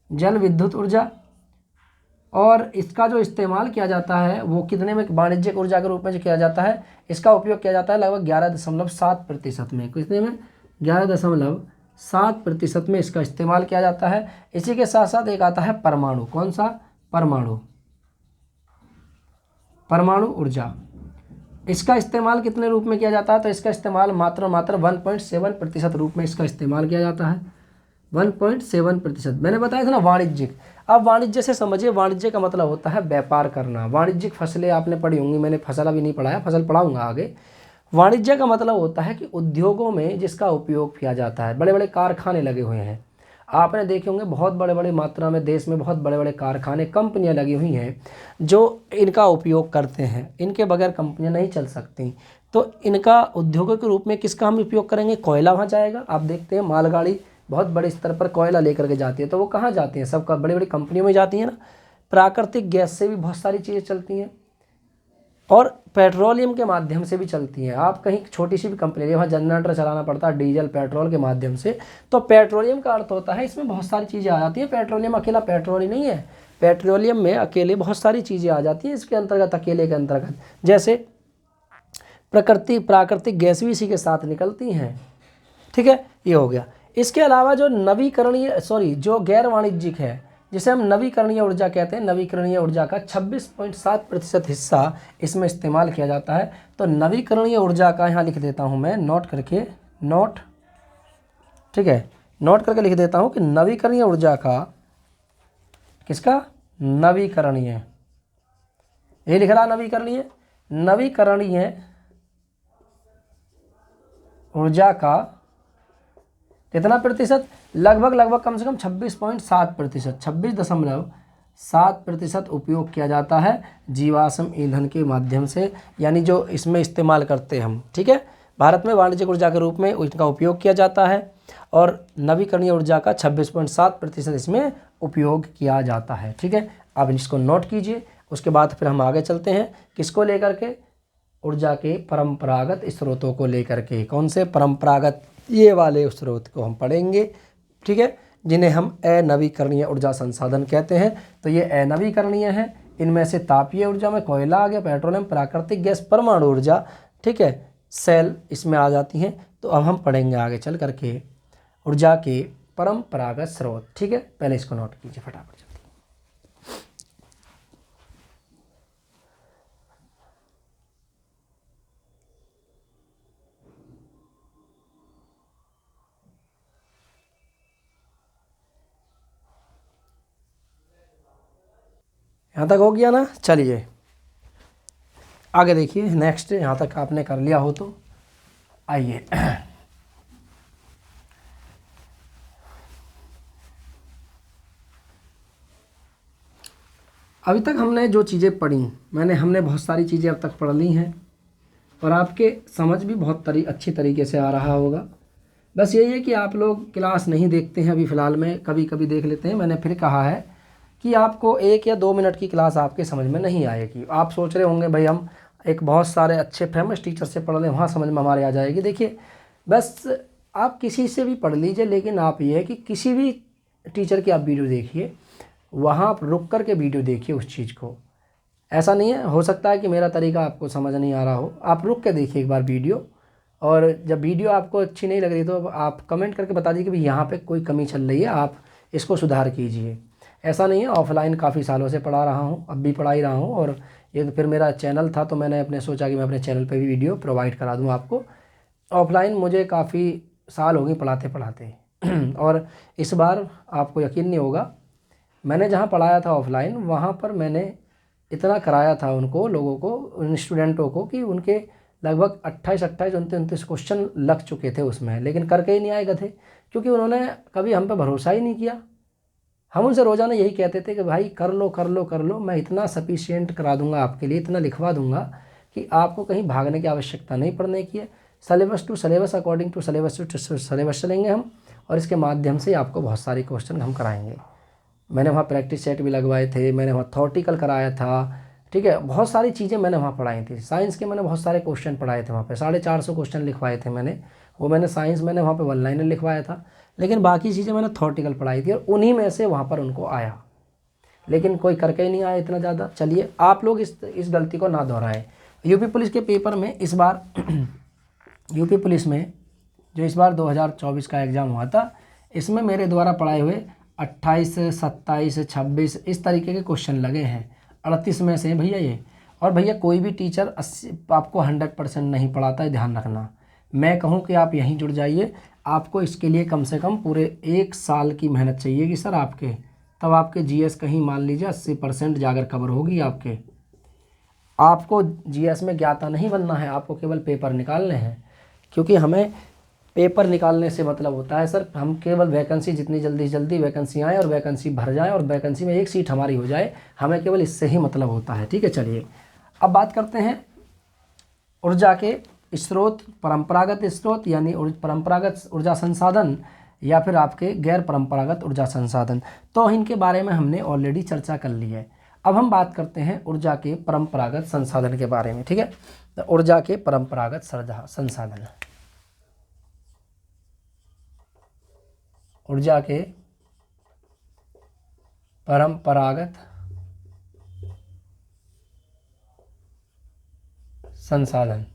S1: जल विद्युत ऊर्जा, और इसका जो इस्तेमाल किया जाता है वो कितने में? वाणिज्यिक ऊर्जा के रूप में जो किया जाता है, इसका उपयोग किया जाता है लगभग 11.7% में। कितने में? 11.7% में इसका इस्तेमाल किया जाता है। इसी के साथ साथ एक आता है परमाणु। कौन सा? परमाणु, परमाणु ऊर्जा। इसका इस्तेमाल कितने रूप में किया जाता है? तो इसका इस्तेमाल मात्र 1.7% रूप में इसका इस्तेमाल किया जाता है। 1.7%। मैंने बताया था ना वाणिज्यिक। अब वाणिज्य से समझिए, वाणिज्य का मतलब होता है व्यापार करना। वाणिज्यिक फसलें आपने पढ़ी होंगी, मैंने फसल अभी नहीं पढ़ाया, फसल पढ़ाऊंगा आगे। वाणिज्य का मतलब होता है कि उद्योगों में जिसका उपयोग किया जाता है। बड़े बड़े कारखाने लगे हुए हैं, आपने देखे होंगे, बहुत बड़े बड़े मात्रा में देश में बहुत बड़े बड़े कारखाने, कंपनियां लगी हुई हैं जो इनका उपयोग करते हैं। इनके बगैर कंपनियां नहीं चल सकती। तो इनका उद्योगों के रूप में किसका हम उपयोग करेंगे? कोयला वहाँ जाएगा। आप देखते हैं मालगाड़ी बहुत बड़े स्तर पर कोयला लेकर के जाती है, तो वो कहाँ जाती हैं? सब बड़ी बड़ी कंपनियों में जाती हैं ना। प्राकृतिक गैस से भी बहुत सारी चीज़ें चलती हैं और पेट्रोलियम के माध्यम से भी चलती हैं। आप कहीं छोटी सी भी कंपनी वहाँ जनरेटर चलाना पड़ता है डीजल पेट्रोल के माध्यम से। तो पेट्रोलियम का अर्थ होता है इसमें बहुत सारी चीज़ें आ जाती हैं। पेट्रोलियम अकेला पेट्रोल ही नहीं है, पेट्रोलियम में अकेले बहुत सारी चीज़ें आ जाती हैं इसके अंतर्गत, अकेले के अंतर्गत। जैसे प्राकृतिक गैस भी इसी के साथ निकलती हैं, ठीक है, ये हो गया। इसके अलावा जो जो गैर वाणिज्यिक है, जिसे हम नवीकरणीय ऊर्जा कहते हैं, नवीकरणीय ऊर्जा का 26.7% हिस्सा इसमें इस्तेमाल किया जाता है। तो नवीकरणीय ऊर्जा का यहाँ लिख देता हूँ मैं नोट करके, ठीक है, नोट करके लिख देता हूँ कि नवीकरणीय ऊर्जा का, किसका? नवीकरणीय, ये लिख रहा नवीकरणीय ऊर्जा का कितना प्रतिशत? लगभग कम से कम 26.7%, 26.7% उपयोग किया जाता है जीवाश्म ईंधन के माध्यम से, यानी जो इसमें इस्तेमाल करते हैं हम, ठीक है। भारत में वाणिज्यिक ऊर्जा के रूप में इनका उपयोग किया जाता है और नवीकरणीय ऊर्जा का 26.7% इसमें उपयोग किया जाता है, ठीक है। आप इसको नोट कीजिए। उसके बाद फिर हम आगे चलते हैं, किसको लेकर के? ऊर्जा के परंपरागत स्रोतों को लेकर के। कौन से परंपरागत? ये वाले स्रोत को हम पढ़ेंगे, ठीक है, जिन्हें हम अनवीकरणीय ऊर्जा संसाधन कहते हैं। तो ये अनवीकरणीय है। इनमें से तापीय ऊर्जा में कोयला आ गया, पेट्रोलियम, प्राकृतिक गैस, परमाणु ऊर्जा, ठीक है, सेल इसमें आ जाती हैं। तो अब हम पढ़ेंगे आगे चल करके ऊर्जा के परंपरागत स्रोत, ठीक है। पहले इसको नोट कीजिए फटाफट। यहाँ तक हो गया ना? चलिए आगे देखिए, नेक्स्ट। यहाँ तक आपने कर लिया हो तो आइए अभी तक हमने जो चीज़ें पढ़ी, हमने बहुत सारी चीज़ें अब तक पढ़ ली हैं और आपके समझ भी बहुत अच्छी तरीके से आ रहा होगा। बस यही है कि आप लोग क्लास नहीं देखते हैं अभी फ़िलहाल में, कभी कभी देख लेते हैं। मैंने फिर कहा है कि आपको 1 या 2 मिनट की क्लास आपके समझ में नहीं आएगी। आप सोच रहे होंगे भाई हम एक बहुत सारे अच्छे फेमस टीचर से पढ़ लें, वहाँ समझ में हमारे आ जाएगी। देखिए, बस आप किसी से भी पढ़ लीजिए, लेकिन आप ये है कि किसी भी टीचर की आप वीडियो देखिए, वहाँ आप रुक कर के वीडियो देखिए उस चीज़ को। ऐसा नहीं है, हो सकता है कि मेरा तरीका आपको समझ नहीं आ रहा हो, आप रुक के देखिए एक बार वीडियो, और जब वीडियो आपको अच्छी नहीं लग रही तो आप कमेंट करके बता दीजिए कि भाई यहाँ पे कोई कमी चल रही है, आप इसको सुधार कीजिए। ऐसा नहीं है, ऑफलाइन काफ़ी सालों से पढ़ा रहा हूँ, अब भी पढ़ा ही रहा हूँ, और ये तो फिर मेरा चैनल था तो मैंने अपने सोचा कि मैं अपने चैनल पे भी वीडियो प्रोवाइड करा दूँ आपको। ऑफलाइन मुझे काफ़ी साल हो गए पढ़ाते पढ़ाते और इस बार आपको यकीन नहीं होगा, मैंने जहाँ पढ़ाया था ऑफलाइन, वहाँ पर मैंने इतना कराया था उनको, लोगों को, उन स्टूडेंटों को, कि उनके लगभग 28 29 क्वेश्चन लग चुके थे उसमें, लेकिन करके ही नहीं आए गए थे, क्योंकि उन्होंने कभी हम पे भरोसा ही नहीं किया। हम उनसे रोज़ाना यही कहते थे कि भाई कर लो कर लो कर लो, मैं इतना सफिशिएंट करा दूंगा आपके लिए, इतना लिखवा दूंगा कि आपको कहीं भागने की आवश्यकता नहीं पड़ने की है। Syllabus to syllabus, according to syllabus to syllabus चलेंगे हम, और इसके माध्यम से आपको बहुत सारे क्वेश्चन हम कराएंगे। मैंने वहाँ प्रैक्टिस सेट भी लगवाए थे, मैंने वहाँ थॉर्टिकल कराया था, ठीक है, बहुत सारी चीज़ें मैंने वहाँ पढ़ाई थी। साइंस के मैंने बहुत सारे क्वेश्चन पढ़ाए थे, वहाँ पे 450 क्वेश्चन लिखवाए थे मैंने। वो मैंने साइंस मैंने वहाँ पे 1 लाइनर लिखवाया था, लेकिन बाकी चीज़ें मैंने थॉर्टिकल पढ़ाई थी, और उन्हीं में से वहाँ पर उनको आया, लेकिन कोई करके ही नहीं आया इतना ज़्यादा। चलिए आप लोग इस गलती को ना दोहराएं। यूपी पुलिस के पेपर में इस बार यूपी पुलिस में जो इस बार 2024 का एग्ज़ाम हुआ था, इसमें मेरे द्वारा पढ़ाए हुए 28, 27, 26 इस तरीके के क्वेश्चन लगे हैं। 38 में से भैया ये। और भैया कोई भी टीचर 80 आपको 100% नहीं पढ़ाता है, ध्यान रखना। मैं कहूँ कि आप यहीं जुड़ जाइए, आपको इसके लिए कम से कम पूरे 1 साल की मेहनत चाहिए कि सर आपके, तब आपके जीएस कहीं मान लीजिए 80% जाकर कवर होगी आपके। आपको जीएस में ज्ञाता नहीं बनना है, आपको केवल पेपर निकालने हैं, क्योंकि हमें पेपर निकालने से मतलब होता है सर हम केवल वैकेंसी, जितनी जल्दी से जल्दी वैकेंसी आए और वैकेंसी भर जाए और वैकेंसी में एक सीट हमारी हो जाए, हमें केवल इससे ही मतलब होता है। ठीक है, चलिए अब बात करते हैं ऊर्जा के स्रोत, परंपरागत स्रोत यानी परंपरागत ऊर्जा संसाधन या फिर आपके गैर परंपरागत ऊर्जा संसाधन। तो इनके बारे में हमने ऑलरेडी चर्चा कर ली है। अब हम बात करते हैं ऊर्जा के परंपरागत संसाधन के बारे में। ठीक है, तो ऊर्जा के परंपरागत संसाधन, ऊर्जा के परंपरागत संसाधन।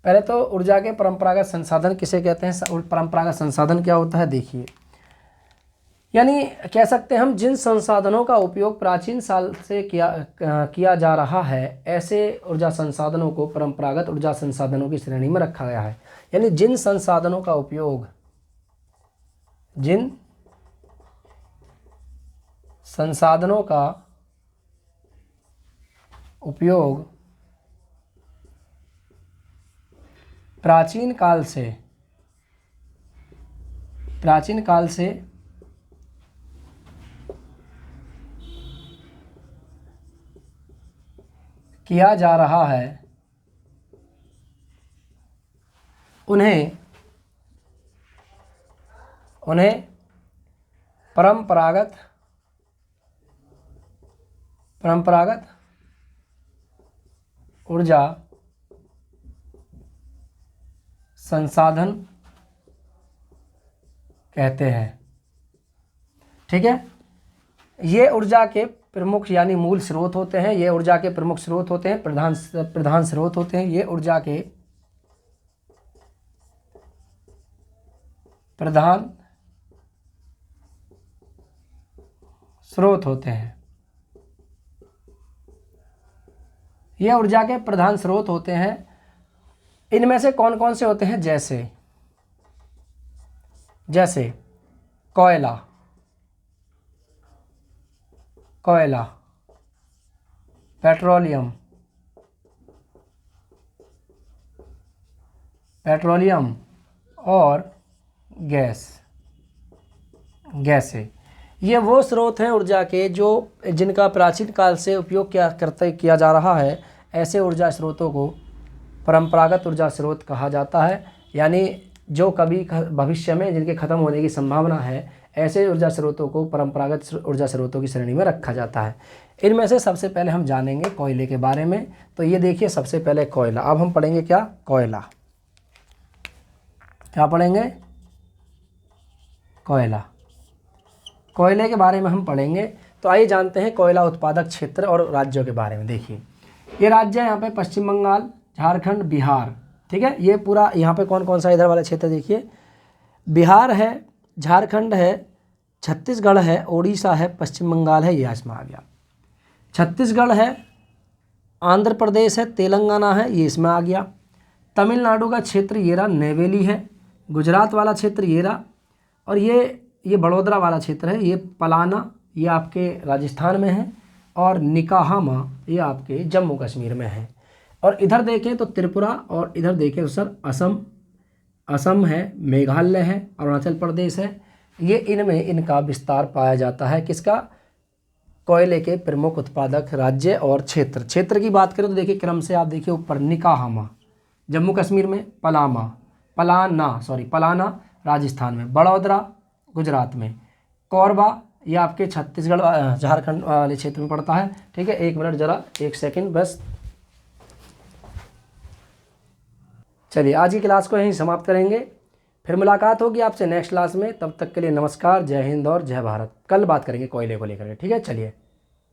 S1: पहले तो ऊर्जा के परंपरागत संसाधन किसे कहते हैं, परंपरागत संसाधन क्या होता है देखिए, यानी कह सकते हैं हम जिन संसाधनों का उपयोग प्राचीन साल से किया जा रहा है, ऐसे ऊर्जा संसाधनों को परंपरागत ऊर्जा संसाधनों की श्रेणी में रखा गया है। यानी जिन संसाधनों का उपयोग, जिन संसाधनों का उपयोग प्राचीन काल से किया जा रहा है, उन्हें परंपरागत ऊर्जा संसाधन कहते हैं। ठीक है, ये ऊर्जा के प्रमुख यानी मूल स्रोत होते हैं, ये ऊर्जा के प्रमुख स्रोत होते हैं, प्रधान स्रोत होते हैं, ये ऊर्जा के प्रधान स्रोत होते हैं। ये ऊर्जा के प्रधान स्रोत होते हैं। इनमें से कौन कौन से होते हैं, जैसे कोयला, पेट्रोलियम और गैसें। ये वो स्रोत हैं ऊर्जा के जिनका प्राचीन काल से उपयोग किया जा रहा है। ऐसे ऊर्जा स्रोतों को परंपरागत ऊर्जा स्रोत कहा जाता है, यानी जो कभी भविष्य में जिनके खत्म होने की संभावना है, ऐसे ऊर्जा स्रोतों को परंपरागत ऊर्जा स्रोतों की श्रेणी में रखा जाता है। इनमें से सबसे पहले हम जानेंगे कोयले के बारे में। तो ये देखिए, सबसे पहले कोयला। अब हम पढ़ेंगे क्या, कोयला। क्या पढ़ेंगे, कोयले के बारे में हम पढ़ेंगे। तो आइए जानते हैं कोयला उत्पादक क्षेत्र और राज्यों के बारे में। देखिए, ये राज्य है यहाँ पे पश्चिम बंगाल, झारखंड, बिहार। ठीक है, ये पूरा यहाँ पे कौन कौन सा इधर वाला क्षेत्र देखिए, बिहार है, झारखंड है, छत्तीसगढ़ है, उड़ीसा है, पश्चिम बंगाल है, ये इसमें आ गया। छत्तीसगढ़ है, आंध्र प्रदेश है, तेलंगाना है, ये इसमें आ गया। तमिलनाडु का क्षेत्र ये रहा, नेवेली है। गुजरात वाला क्षेत्र ये रहा, और ये बड़ोदरा वाला क्षेत्र है, ये पलाना, ये आपके राजस्थान में है, और निकाहामा ये आपके जम्मू कश्मीर में है। और इधर देखें तो त्रिपुरा, और इधर देखें तो सर असम, असम है, मेघालय है, अरुणाचल प्रदेश है। ये इनमें इनका विस्तार पाया जाता है। किसका? कोयले के प्रमुख उत्पादक राज्य और क्षेत्र। क्षेत्र की बात करें तो देखिए क्रम से आप देखिए ऊपर निकाहामा जम्मू कश्मीर में, पलाना राजस्थान में, बड़ौदरा गुजरात में, कोरबा ये आपके छत्तीसगढ़ झारखंड वाले क्षेत्र में पड़ता है। ठीक है, 1 मिनट ज़रा 1 सेकंड बस। चलिए आज की क्लास को यहीं समाप्त करेंगे, फिर मुलाकात होगी आपसे नेक्स्ट क्लास में। तब तक के लिए नमस्कार, जय हिंद और जय भारत। कल बात करेंगे कोयले को लेकर के। ठीक है, चलिए।